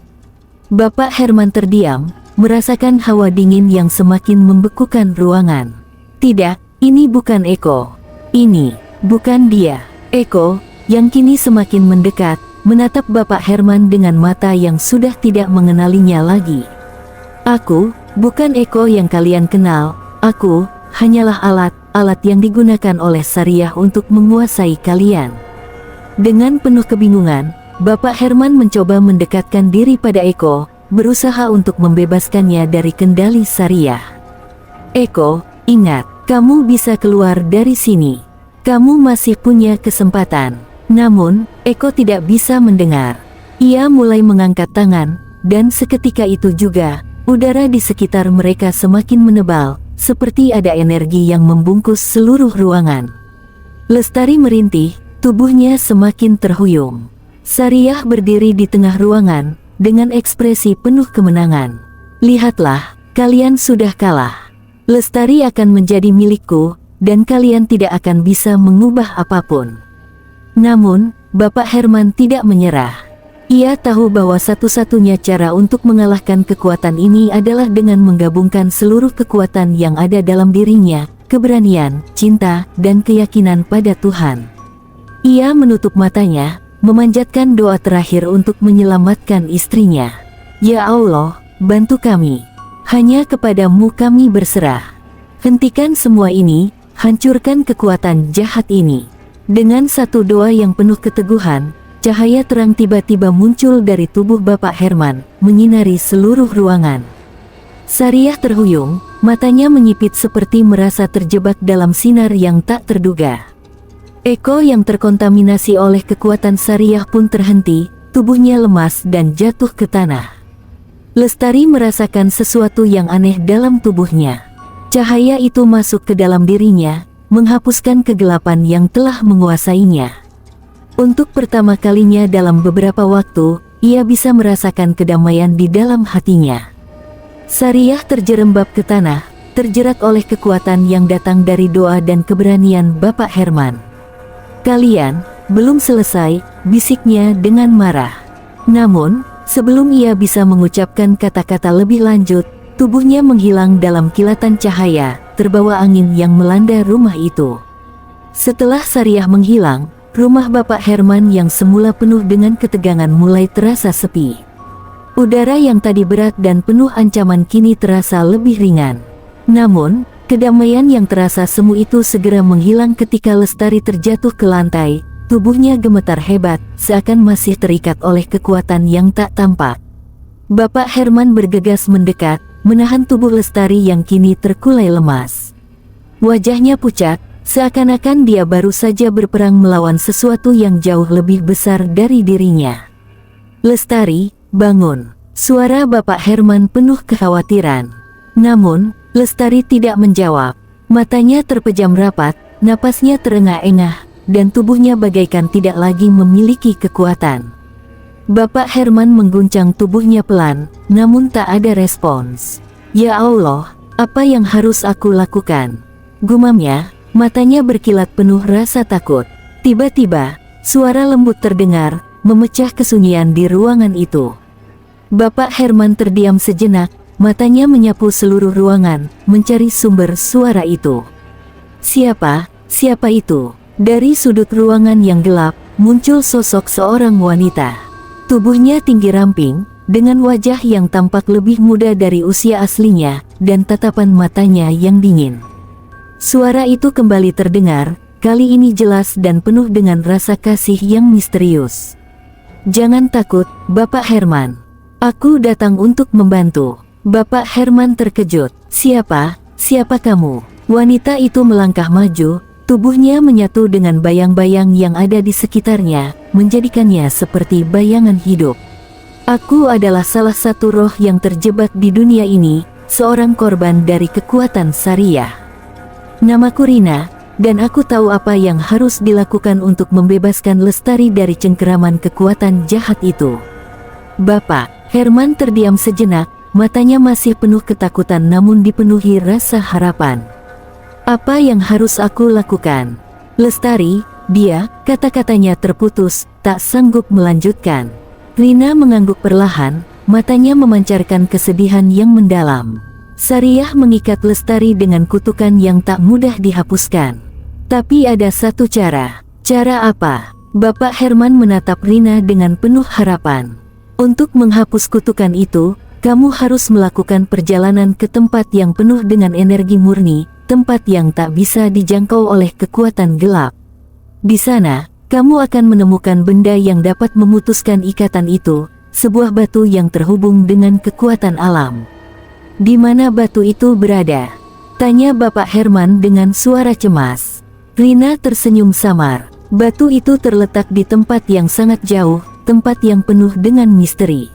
Bapak Herman terdiam, merasakan hawa dingin yang semakin membekukan ruangan. "Tidak, ini bukan Eko. Ini bukan dia." Eko, yang kini semakin mendekat, menatap Bapak Herman dengan mata yang sudah tidak mengenalinya lagi. "Aku bukan Eko yang kalian kenal. Aku hanyalah alat yang digunakan oleh Sariah untuk menguasai kalian." Dengan penuh kebingungan, Bapak Herman mencoba mendekatkan diri pada Eko, berusaha untuk membebaskannya dari kendali Sariah. "Eko, ingat, kamu bisa keluar dari sini. Kamu masih punya kesempatan." Namun, Eko tidak bisa mendengar. Ia mulai mengangkat tangan, dan seketika itu juga, udara di sekitar mereka semakin menebal, seperti ada energi yang membungkus seluruh ruangan. Lestari merintih, tubuhnya semakin terhuyung. Sariah berdiri di tengah ruangan, dengan ekspresi penuh kemenangan. "Lihatlah, kalian sudah kalah. Lestari akan menjadi milikku, dan kalian tidak akan bisa mengubah apapun." Namun, Bapak Herman tidak menyerah. Ia tahu bahwa satu-satunya cara untuk mengalahkan kekuatan ini adalah dengan menggabungkan seluruh kekuatan yang ada dalam dirinya, keberanian, cinta, dan keyakinan pada Tuhan. Ia menutup matanya, memanjatkan doa terakhir untuk menyelamatkan istrinya. "Ya Allah, bantu kami. Hanya kepadamu kami berserah. Hentikan semua ini, hancurkan kekuatan jahat ini." Dengan satu doa yang penuh keteguhan, cahaya terang tiba-tiba muncul dari tubuh Bapak Herman, menyinari seluruh ruangan. Sariah terhuyung, matanya menyipit seperti merasa terjebak dalam sinar yang tak terduga. Eko yang terkontaminasi oleh kekuatan Sariah pun terhenti, tubuhnya lemas dan jatuh ke tanah. Lestari merasakan sesuatu yang aneh dalam tubuhnya. Cahaya itu masuk ke dalam dirinya, menghapuskan kegelapan yang telah menguasainya. Untuk pertama kalinya dalam beberapa waktu, ia bisa merasakan kedamaian di dalam hatinya. Sariah terjerembab ke tanah, terjerat oleh kekuatan yang datang dari doa dan keberanian Bapak Herman. "Kalian belum selesai," bisiknya dengan marah. Namun, sebelum ia bisa mengucapkan kata-kata lebih lanjut, tubuhnya menghilang dalam kilatan cahaya, terbawa angin yang melanda rumah itu. Setelah Sariah menghilang, rumah Bapak Herman yang semula penuh dengan ketegangan mulai terasa sepi. Udara yang tadi berat dan penuh ancaman kini terasa lebih ringan. Namun, kedamaian yang terasa semu itu segera menghilang ketika Lestari terjatuh ke lantai, tubuhnya gemetar hebat, seakan masih terikat oleh kekuatan yang tak tampak. Bapak Herman bergegas mendekat, menahan tubuh Lestari yang kini terkulai lemas. Wajahnya pucat, seakan-akan dia baru saja berperang melawan sesuatu yang jauh lebih besar dari dirinya. "Lestari, bangun!" Suara Bapak Herman penuh kekhawatiran. Namun, Lestari tidak menjawab. Matanya terpejam rapat, napasnya terengah-engah, dan tubuhnya bagaikan tidak lagi memiliki kekuatan. Bapak Herman mengguncang tubuhnya pelan, namun tak ada respons. Ya Allah, apa yang harus aku lakukan? Gumamnya, matanya berkilat penuh rasa takut. Tiba-tiba, suara lembut terdengar, memecah kesunyian di ruangan itu. Bapak Herman terdiam sejenak, matanya menyapu seluruh ruangan, mencari sumber suara itu. Siapa itu? Dari sudut ruangan yang gelap, muncul sosok seorang wanita. Tubuhnya tinggi ramping, dengan wajah yang tampak lebih muda dari usia aslinya, dan tatapan matanya yang dingin. Suara itu kembali terdengar, kali ini jelas dan penuh dengan rasa kasih yang misterius. Jangan takut, Bapak Herman. Aku datang untuk membantu. Bapak Herman terkejut. Siapa kamu? Wanita itu melangkah maju, tubuhnya menyatu dengan bayang-bayang yang ada di sekitarnya, menjadikannya seperti bayangan hidup. Aku adalah salah satu roh yang terjebak di dunia ini, seorang korban dari kekuatan Sariyah. Namaku Rina, dan aku tahu apa yang harus dilakukan untuk membebaskan Lestari dari cengkeraman kekuatan jahat itu. Bapak Herman terdiam sejenak, matanya masih penuh ketakutan namun dipenuhi rasa harapan. Apa yang harus aku lakukan? Lestari, dia, kata-katanya terputus, tak sanggup melanjutkan. Rina mengangguk perlahan, matanya memancarkan kesedihan yang mendalam. Sariyah mengikat Lestari dengan kutukan yang tak mudah dihapuskan. Tapi ada satu cara. Cara apa? Bapak Herman menatap Rina dengan penuh harapan. Untuk menghapus kutukan itu, kamu harus melakukan perjalanan ke tempat yang penuh dengan energi murni, tempat yang tak bisa dijangkau oleh kekuatan gelap. Di sana, kamu akan menemukan benda yang dapat memutuskan ikatan itu, sebuah batu yang terhubung dengan kekuatan alam. Di mana batu itu berada? Tanya Bapak Herman dengan suara cemas. Rina tersenyum samar. Batu itu terletak di tempat yang sangat jauh, tempat yang penuh dengan misteri.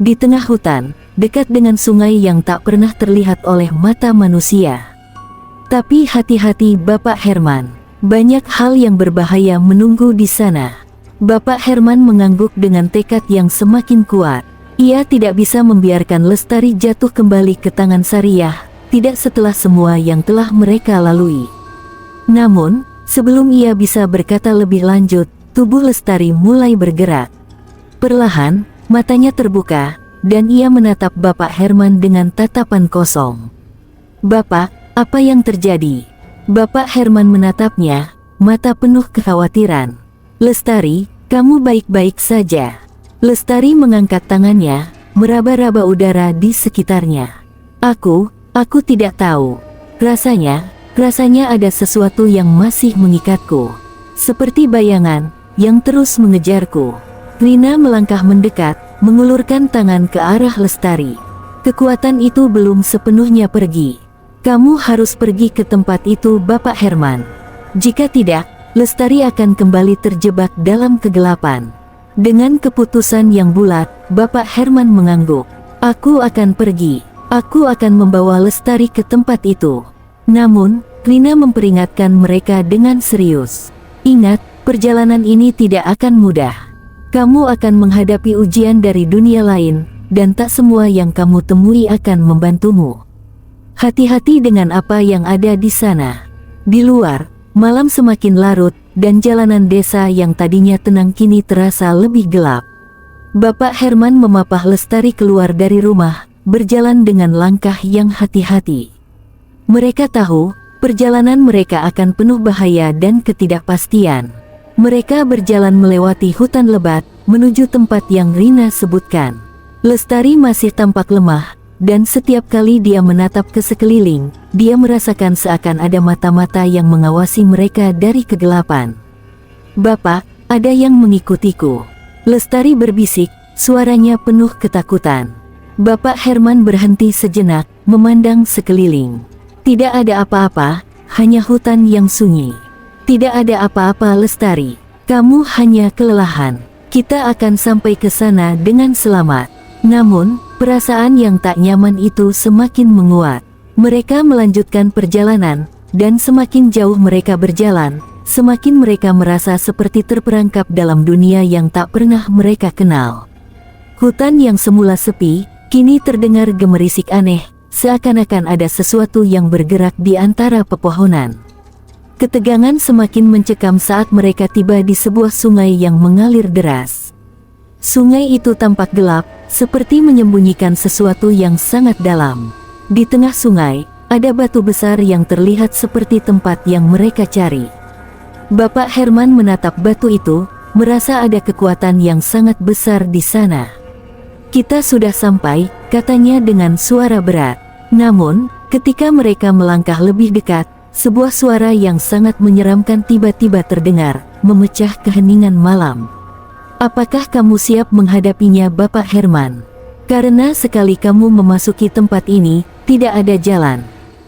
Di tengah hutan, dekat dengan sungai yang tak pernah terlihat oleh mata manusia. Tapi hati-hati Bapak Herman, banyak hal yang berbahaya menunggu di sana. Bapak Herman mengangguk dengan tekad yang semakin kuat. Ia tidak bisa membiarkan Lestari jatuh kembali ke tangan Sariyah, tidak setelah semua yang telah mereka lalui. Namun, sebelum ia bisa berkata lebih lanjut, tubuh Lestari mulai bergerak. Perlahan, matanya terbuka, dan ia menatap Bapak Herman dengan tatapan kosong. Bapak, apa yang terjadi? Bapak Herman menatapnya, mata penuh kekhawatiran. Lestari, kamu baik-baik saja. Lestari mengangkat tangannya, meraba-raba udara di sekitarnya. Aku tidak tahu. Rasanya ada sesuatu yang masih mengikatku. Seperti bayangan, yang terus mengejarku. Rina melangkah mendekat, mengulurkan tangan ke arah Lestari. Kekuatan itu belum sepenuhnya pergi. Kamu harus pergi ke tempat itu Bapak Herman. Jika tidak, Lestari akan kembali terjebak dalam kegelapan. Dengan keputusan yang bulat, Bapak Herman mengangguk. Aku akan pergi. Aku akan membawa Lestari ke tempat itu. Namun, Rina memperingatkan mereka dengan serius. Ingat, perjalanan ini tidak akan mudah. Kamu akan menghadapi ujian dari dunia lain, dan tak semua yang kamu temui akan membantumu. Hati-hati dengan apa yang ada di sana. Di luar, malam semakin larut, dan jalanan desa yang tadinya tenang kini terasa lebih gelap. Bapak Herman memapah Lestari keluar dari rumah, berjalan dengan langkah yang hati-hati. Mereka tahu, perjalanan mereka akan penuh bahaya dan ketidakpastian. Mereka berjalan melewati hutan lebat, menuju tempat yang Rina sebutkan. Lestari masih tampak lemah, dan setiap kali dia menatap ke sekeliling, dia merasakan seakan ada mata-mata yang mengawasi mereka dari kegelapan. Bapak, ada yang mengikutiku. Lestari berbisik, suaranya penuh ketakutan. Bapak Herman berhenti sejenak, memandang sekeliling. Tidak ada apa-apa, hanya hutan yang sunyi. Tidak ada apa-apa Lestari, kamu hanya kelelahan. Kita akan sampai ke sana dengan selamat. Namun, perasaan yang tak nyaman itu semakin menguat. Mereka melanjutkan perjalanan, dan semakin jauh mereka berjalan, semakin mereka merasa seperti terperangkap dalam dunia yang tak pernah mereka kenal. Hutan yang semula sepi, kini terdengar gemerisik aneh, seakan-akan ada sesuatu yang bergerak di antara pepohonan. Ketegangan semakin mencekam saat mereka tiba di sebuah sungai yang mengalir deras. Sungai itu tampak gelap, seperti menyembunyikan sesuatu yang sangat dalam. Di tengah sungai, ada batu besar yang terlihat seperti tempat yang mereka cari. Bapak Herman menatap batu itu, merasa ada kekuatan yang sangat besar di sana. "Kita sudah sampai," katanya dengan suara berat. Namun, ketika mereka melangkah lebih dekat, sebuah suara yang sangat menyeramkan tiba-tiba terdengar, memecah keheningan malam. "Apakah kamu siap menghadapinya, Bapak Herman? Karena sekali kamu memasuki tempat ini, tidak ada jalan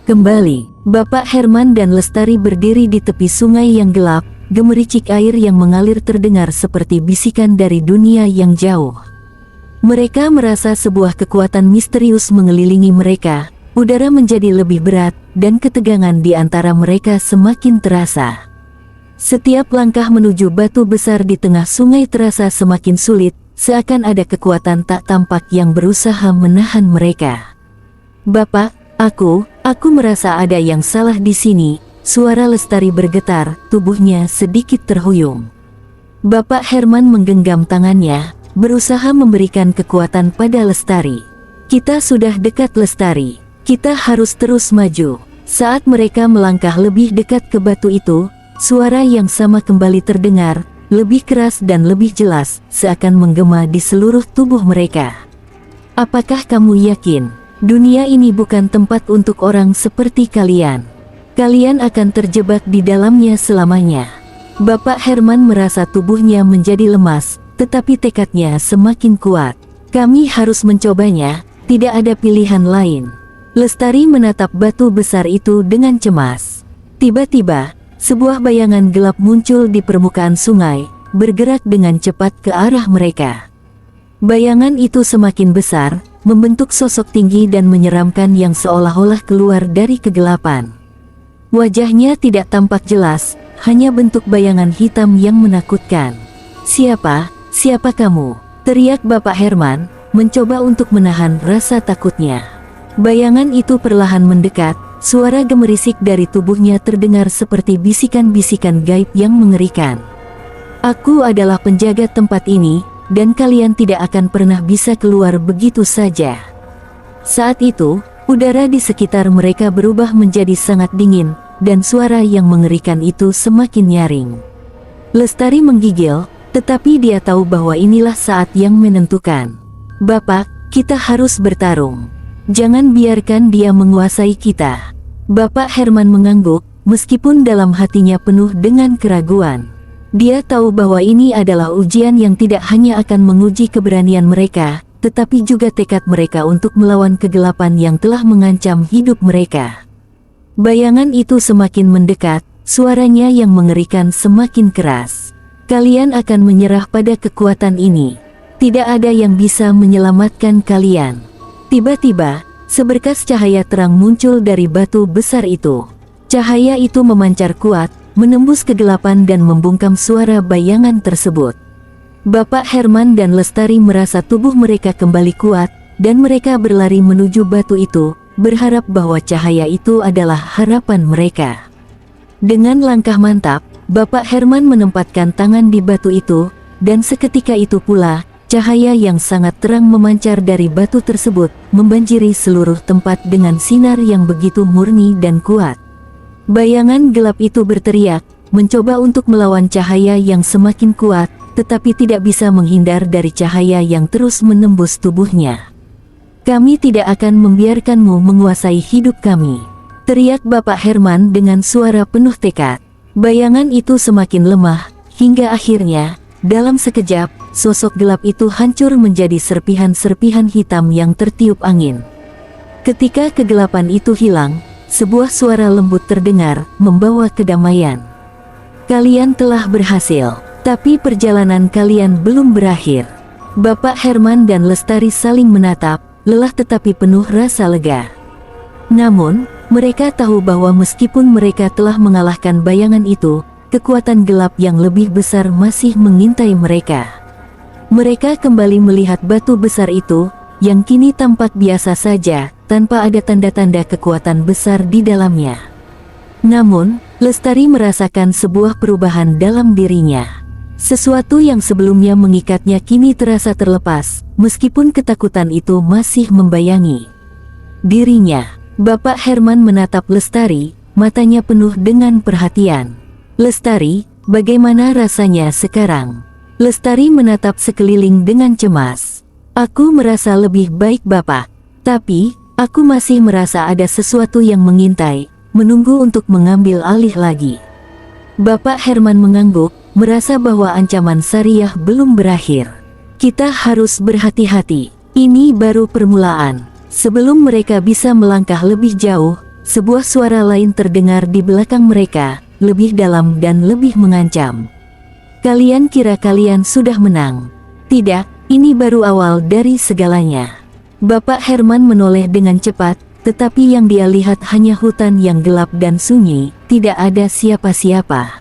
kembali." Bapak Herman dan Lestari berdiri di tepi sungai yang gelap, gemericik air yang mengalir terdengar seperti bisikan dari dunia yang jauh. Mereka merasa sebuah kekuatan misterius mengelilingi mereka, udara menjadi lebih berat, dan ketegangan di antara mereka semakin terasa. Setiap langkah menuju batu besar di tengah sungai terasa semakin sulit, seakan ada kekuatan tak tampak yang berusaha menahan mereka. "Bapak, aku merasa ada yang salah di sini," suara Lestari bergetar, tubuhnya sedikit terhuyung. Bapak Herman menggenggam tangannya, berusaha memberikan kekuatan pada Lestari. "Kita sudah dekat, Lestari. Kita harus terus maju." Saat mereka melangkah lebih dekat ke batu itu, suara yang sama kembali terdengar, lebih keras dan lebih jelas, seakan menggema di seluruh tubuh mereka. "Apakah kamu yakin? Dunia ini bukan tempat untuk orang seperti kalian. Kalian akan terjebak di dalamnya selamanya." Bapak Herman merasa tubuhnya menjadi lemas, tetapi tekadnya semakin kuat. "Kami harus mencobanya, tidak ada pilihan lain." Lestari menatap batu besar itu dengan cemas. Tiba-tiba, sebuah bayangan gelap muncul di permukaan sungai, bergerak dengan cepat ke arah mereka. Bayangan itu semakin besar, membentuk sosok tinggi dan menyeramkan yang seolah-olah keluar dari kegelapan. Wajahnya tidak tampak jelas, hanya bentuk bayangan hitam yang menakutkan. Siapa kamu?" teriak Bapak Herman, mencoba untuk menahan rasa takutnya. Bayangan itu perlahan mendekat, suara gemerisik dari tubuhnya terdengar seperti bisikan-bisikan gaib yang mengerikan. "Aku adalah penjaga tempat ini, dan kalian tidak akan pernah bisa keluar begitu saja." Saat itu, udara di sekitar mereka berubah menjadi sangat dingin, dan suara yang mengerikan itu semakin nyaring. Lestari menggigil, tetapi dia tahu bahwa inilah saat yang menentukan. "Bapak, kita harus bertarung. Jangan biarkan dia menguasai kita." Bapak Herman mengangguk, meskipun dalam hatinya penuh dengan keraguan. Dia tahu bahwa ini adalah ujian yang tidak hanya akan menguji keberanian mereka, tetapi juga tekad mereka untuk melawan kegelapan yang telah mengancam hidup mereka. Bayangan itu semakin mendekat, suaranya yang mengerikan semakin keras. "Kalian akan menyerah pada kekuatan ini. Tidak ada yang bisa menyelamatkan kalian." Tiba-tiba, seberkas cahaya terang muncul dari batu besar itu. Cahaya itu memancar kuat, menembus kegelapan dan membungkam suara bayangan tersebut. Bapak Herman dan Lestari merasa tubuh mereka kembali kuat, dan mereka berlari menuju batu itu, berharap bahwa cahaya itu adalah harapan mereka. Dengan langkah mantap, Bapak Herman menempatkan tangan di batu itu, dan seketika itu pula, cahaya yang sangat terang memancar dari batu tersebut, membanjiri seluruh tempat dengan sinar yang begitu murni dan kuat. Bayangan gelap itu berteriak, mencoba untuk melawan cahaya yang semakin kuat, tetapi tidak bisa menghindar dari cahaya yang terus menembus tubuhnya. "Kami tidak akan membiarkanmu menguasai hidup kami," teriak Bapak Herman dengan suara penuh tekad. Bayangan itu semakin lemah, hingga akhirnya, dalam sekejap, sosok gelap itu hancur menjadi serpihan-serpihan hitam yang tertiup angin. Ketika kegelapan itu hilang, sebuah suara lembut terdengar, membawa kedamaian. "Kalian telah berhasil, tapi perjalanan kalian belum berakhir." Bapak Herman dan Lestari saling menatap, lelah tetapi penuh rasa lega. Namun, mereka tahu bahwa meskipun mereka telah mengalahkan bayangan itu, kekuatan gelap yang lebih besar masih mengintai mereka. Mereka kembali melihat batu besar itu, yang kini tampak biasa saja, tanpa ada tanda-tanda kekuatan besar di dalamnya. Namun, Lestari merasakan sebuah perubahan dalam dirinya. Sesuatu yang sebelumnya mengikatnya kini terasa terlepas, meskipun ketakutan itu masih membayangi dirinya. Bapak Herman menatap Lestari, matanya penuh dengan perhatian. "Lestari, bagaimana rasanya sekarang?" Lestari menatap sekeliling dengan cemas. "Aku merasa lebih baik, Bapak. Tapi, aku masih merasa ada sesuatu yang mengintai, menunggu untuk mengambil alih lagi." Bapak Herman mengangguk, merasa bahwa ancaman Sariyah belum berakhir. "Kita harus berhati-hati. Ini baru permulaan." Sebelum mereka bisa melangkah lebih jauh, sebuah suara lain terdengar di belakang mereka, lebih dalam dan lebih mengancam. "Kalian kira kalian sudah menang? Tidak. Ini baru awal dari segalanya." Bapak Herman menoleh dengan cepat, tetapi yang dia lihat hanya hutan yang gelap dan sunyi, tidak ada siapa-siapa.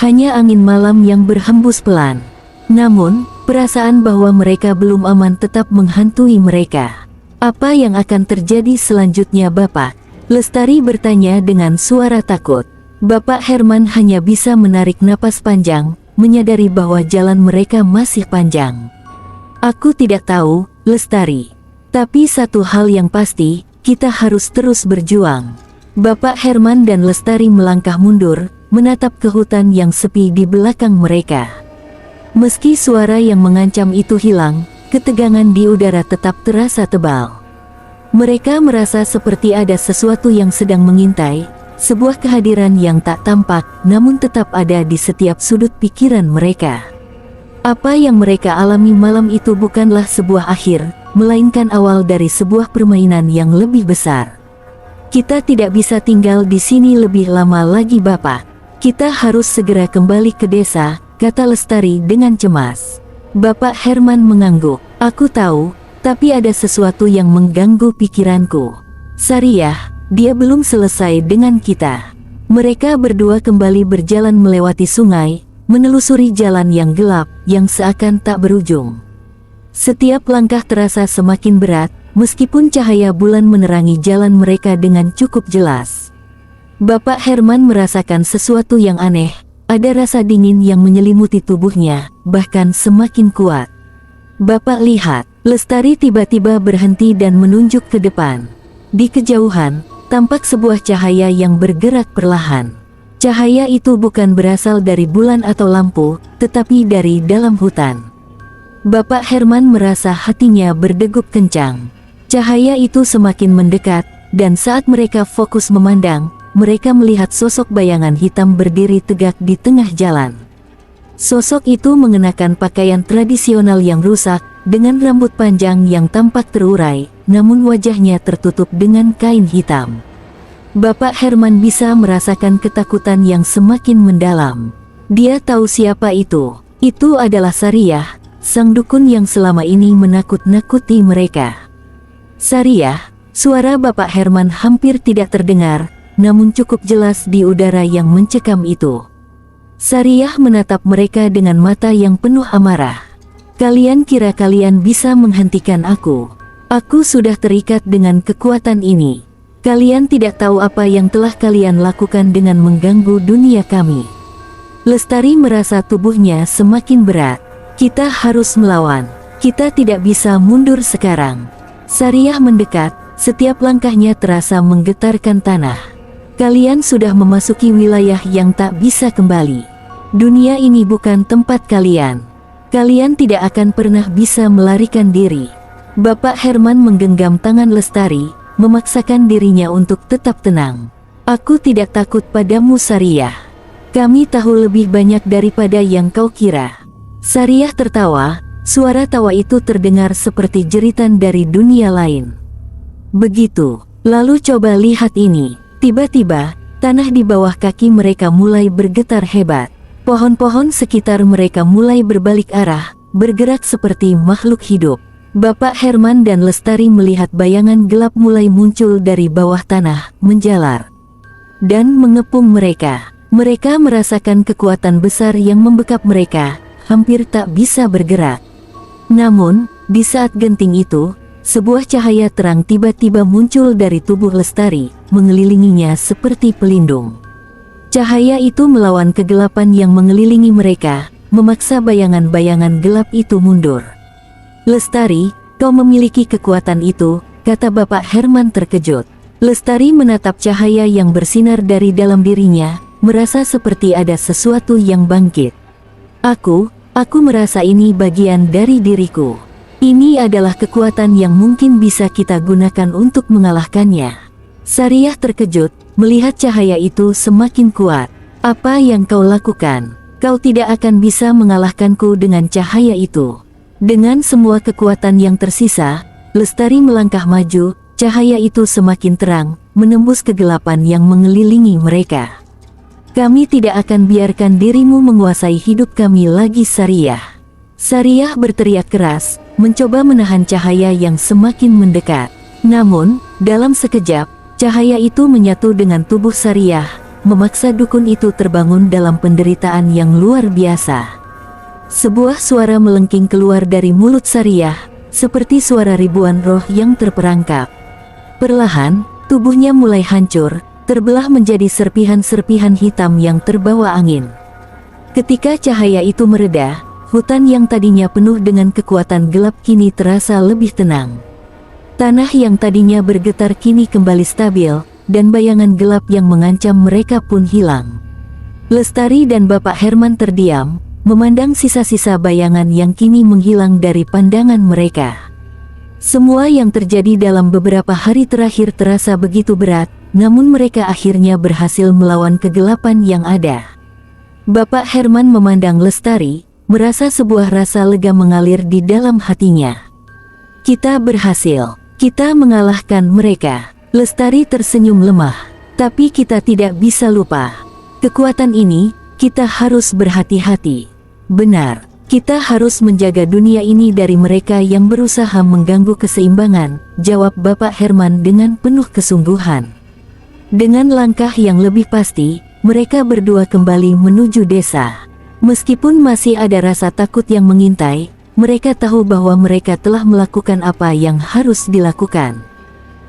Hanya angin malam yang berhembus pelan. Namun, perasaan bahwa mereka belum aman tetap menghantui mereka. "Apa yang akan terjadi selanjutnya, Bapak?" Lestari bertanya dengan suara takut. Bapak Herman hanya bisa menarik napas panjang, menyadari bahwa jalan mereka masih panjang. "Aku tidak tahu, Lestari. Tapi satu hal yang pasti, kita harus terus berjuang." Bapak Herman dan Lestari melangkah mundur, menatap ke hutan yang sepi di belakang mereka. Meski suara yang mengancam itu hilang, ketegangan di udara tetap terasa tebal. Mereka merasa seperti ada sesuatu yang sedang mengintai, sebuah kehadiran yang tak tampak, namun tetap ada di setiap sudut pikiran mereka. Apa yang mereka alami malam itu bukanlah sebuah akhir, melainkan awal dari sebuah permainan yang lebih besar. "Kita tidak bisa tinggal di sini lebih lama lagi, Bapak. Kita harus segera kembali ke desa," kata Lestari dengan cemas. Bapak Herman mengangguk. "Aku tahu, tapi ada sesuatu yang mengganggu pikiranku. Sariyah, dia belum selesai dengan kita." Mereka berdua kembali berjalan melewati sungai, menelusuri jalan yang gelap, yang seakan tak berujung. Setiap langkah terasa semakin berat, meskipun cahaya bulan menerangi jalan mereka dengan cukup jelas. Bapak Herman merasakan sesuatu yang aneh, ada rasa dingin yang menyelimuti tubuhnya, bahkan semakin kuat. "Bapak lihat." Lestari tiba-tiba berhenti dan menunjuk ke depan. Di kejauhan, tampak sebuah cahaya yang bergerak perlahan. Cahaya itu bukan berasal dari bulan atau lampu, tetapi dari dalam hutan. Bapak Herman merasa hatinya berdegup kencang. Cahaya itu semakin mendekat, dan saat mereka fokus memandang, mereka melihat sosok bayangan hitam berdiri tegak di tengah jalan. Sosok itu mengenakan pakaian tradisional yang rusak, dengan rambut panjang yang tampak terurai, namun wajahnya tertutup dengan kain hitam. Bapak Herman bisa merasakan ketakutan yang semakin mendalam. Dia tahu siapa itu. Itu adalah Sariyah, sang dukun yang selama ini menakut-nakuti mereka. "Sariyah," suara Bapak Herman hampir tidak terdengar, namun cukup jelas di udara yang mencekam itu. Sariyah menatap mereka dengan mata yang penuh amarah. "Kalian kira kalian bisa menghentikan aku? Aku sudah terikat dengan kekuatan ini. Kalian tidak tahu apa yang telah kalian lakukan dengan mengganggu dunia kami." Lestari merasa tubuhnya semakin berat. "Kita harus melawan. Kita tidak bisa mundur sekarang." Sariyah mendekat, setiap langkahnya terasa menggetarkan tanah. "Kalian sudah memasuki wilayah yang tak bisa kembali. Dunia ini bukan tempat kalian. Kalian tidak akan pernah bisa melarikan diri." Bapak Herman menggenggam tangan Lestari, memaksakan dirinya untuk tetap tenang. "Aku tidak takut padamu, Sariyah. Kami tahu lebih banyak daripada yang kau kira." Sariyah tertawa, suara tawa itu terdengar seperti jeritan dari dunia lain. "Begitu, lalu coba lihat ini." Tiba-tiba, tanah di bawah kaki mereka mulai bergetar hebat. Pohon-pohon sekitar mereka mulai berbalik arah, bergerak seperti makhluk hidup. Bapak Herman dan Lestari melihat bayangan gelap mulai muncul dari bawah tanah, menjalar dan mengepung mereka. Mereka merasakan kekuatan besar yang membekap mereka, hampir tak bisa bergerak. Namun, di saat genting itu, sebuah cahaya terang tiba-tiba muncul dari tubuh Lestari, mengelilinginya seperti pelindung. Cahaya itu melawan kegelapan yang mengelilingi mereka, memaksa bayangan-bayangan gelap itu mundur. "Lestari, kau memiliki kekuatan itu," kata Bapak Herman terkejut. Lestari menatap cahaya yang bersinar dari dalam dirinya, merasa seperti ada sesuatu yang bangkit. Aku merasa ini bagian dari diriku. Ini adalah kekuatan yang mungkin bisa kita gunakan untuk mengalahkannya." Sariah terkejut, melihat cahaya itu semakin kuat. "Apa yang kau lakukan? Kau tidak akan bisa mengalahkanku dengan cahaya itu." Dengan semua kekuatan yang tersisa, Lestari melangkah maju, cahaya itu semakin terang, menembus kegelapan yang mengelilingi mereka. "Kami tidak akan biarkan dirimu menguasai hidup kami lagi, Sariah." Sariah berteriak keras, mencoba menahan cahaya yang semakin mendekat. Namun, dalam sekejap, cahaya itu menyatu dengan tubuh Sariah, memaksa dukun itu terbangun dalam penderitaan yang luar biasa. Sebuah suara melengking keluar dari mulut Sariah, seperti suara ribuan roh yang terperangkap. Perlahan, tubuhnya mulai hancur, terbelah menjadi serpihan-serpihan hitam yang terbawa angin. Ketika cahaya itu mereda, hutan yang tadinya penuh dengan kekuatan gelap kini terasa lebih tenang. Tanah yang tadinya bergetar kini kembali stabil, dan bayangan gelap yang mengancam mereka pun hilang. Lestari dan Bapak Herman terdiam, memandang sisa-sisa bayangan yang kini menghilang dari pandangan mereka. Semua yang terjadi dalam beberapa hari terakhir terasa begitu berat, namun mereka akhirnya berhasil melawan kegelapan yang ada. Bapak Herman memandang Lestari, merasa sebuah rasa lega mengalir di dalam hatinya. "Kita berhasil. Kita mengalahkan mereka." Lestari tersenyum lemah. "Tapi kita tidak bisa lupa. Kekuatan ini, kita harus berhati-hati." "Benar, kita harus menjaga dunia ini dari mereka yang berusaha mengganggu keseimbangan," jawab Bapak Herman dengan penuh kesungguhan. Dengan langkah yang lebih pasti, mereka berdua kembali menuju desa. Meskipun masih ada rasa takut yang mengintai, mereka tahu bahwa mereka telah melakukan apa yang harus dilakukan.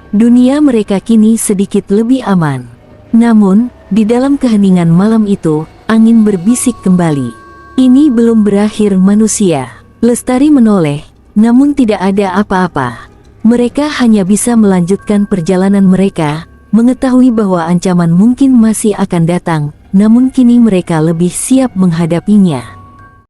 Dunia mereka kini sedikit lebih aman. Namun, di dalam keheningan malam itu, angin berbisik kembali. "Ini belum berakhir, manusia." Lestari menoleh, namun tidak ada apa-apa. Mereka hanya bisa melanjutkan perjalanan mereka, mengetahui bahwa ancaman mungkin masih akan datang, namun kini mereka lebih siap menghadapinya.